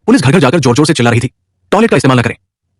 Police घर घर जाकर जोर जोर से चिल्ला रही थी, टॉयलेट का इस्तेमाल न करें।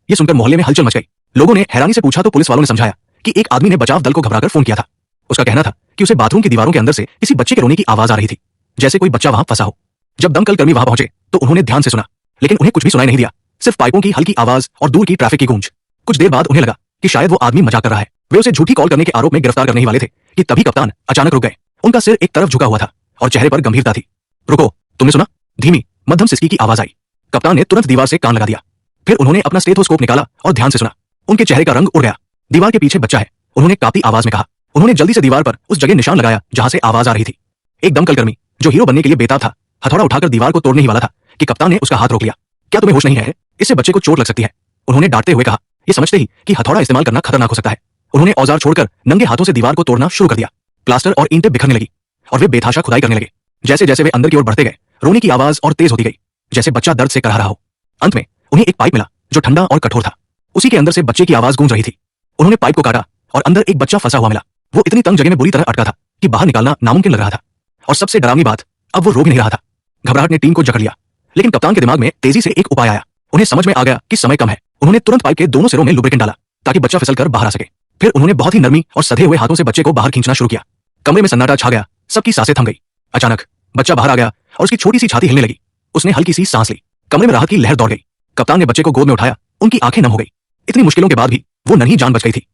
ये सुनकर मोहल्ले में हलचल मच गई। लोगों ने हैरानी से पूछा तो पुलिस वालों ने समझाया कि एक आदमी ने बचाव दल को घबराकर फोन किया था। उसका कहना था कि उसे बाथरूम की दीवारों के अंदर से किसी बच्चे के रोने की आवाज आ रही थी, जैसे कोई बच्चा वहां फंसा हो। जब दमकल कर्मी वहां पहुंचे तो उन्होंने ध्यान से सुना, लेकिन उन्हें कुछ भी सुनाई नहीं दिया, सिर्फ पाइपों की हल्की आवाज और दूर की ट्रैफिक की गूंज। कुछ देर बाद उन्हें लगा कि शायद वो आदमी मजाक कर रहा है। वे उसे झूठी कॉल करने के आरोप में गिरफ्तार करने ही वाले थे कि तभी कप्तान अचानक रुक गए। उनका सिर एक तरफ झुका हुआ था और चेहरे पर गंभीरता थी। रुको, तुमने सुना? धीमी मध्यम सिसकी की आवाज आई। कप्तान ने तुरंत दीवार से कान लगा दिया। फिर उन्होंने अपना स्टेथोस्कोप निकाला और ध्यान से सुना। उनके चेहरे का रंग उड़ गया। दीवार के पीछे बच्चा है, उन्होंने कांपती आवाज में कहा। उन्होंने जल्दी से दीवार पर उस जगह निशान लगाया जहां से आवाज आ रही थी। एक दमकल कर्मी जो हीरो बनने के लिए बेताब था, हथौड़ा उठाकर दीवार को तोड़ने ही वाला था कि कप्तान ने उसका हाथ रोक लिया। क्या तुम्हें होश नहीं है? इससे बच्चे को चोट लग सकती है, उन्होंने डांटते हुए कहा, ये समझते ही कि हथौड़ा इस्तेमाल करना खतरनाक हो सकता है। उन्होंने औजार छोड़कर नंगे हाथों से दीवार को तोड़ना शुरू कर दिया। प्लास्टर और ईंटें बिखरने लगी और वे बेतहाशा खुदाई करने लगे। जैसे जैसे वे अंदर की ओर बढ़ते गए, रोने की आवाज और तेज होती गई, जैसे बच्चा दर्द से कराह रहा हो। अंत में उन्हें एक पाइप मिला जो ठंडा और कठोर था। उसी के अंदर से बच्चे की आवाज गूंज रही थी। उन्होंने पाइप को काटा और अंदर एक बच्चा फंसा हुआ मिला। वो इतनी तंग जगह में बुरी तरह अटका था कि बाहर निकालना नामुमकिन लग रहा था। और सबसे डरावनी बात, अब वो रो भी नहीं रहा था। घबराहट ने टीम को जकड़ लिया, लेकिन कप्तान के दिमाग में तेजी से एक उपाय आया। उन्हें समझ में आ गया कि समय कम है। उन्होंने तुरंत पाइप के दोनों सिरों में लुब्रिकेंट डाला ताकि बच्चा फिसलकर बाहर आ सके। फिर उन्होंने बहुत ही नरमी और सधे हुए हाथों से बच्चे को बाहर खींचना शुरू किया। कमरे में सन्नाटा छा गया, सबकी सांसें थम गई। अचानक बच्चा बाहर आ गया और उसकी छोटी सी छाती हिलने लगी। उसने हल्की सी सांस ली। कमरे में राहत की लहर दौड़ गई। कप्तान ने बच्चे को गोद में उठाया, उनकी आंखें नम हो गई। इतनी मुश्किलों के बाद भी वो नन्ही जान बच गई थी।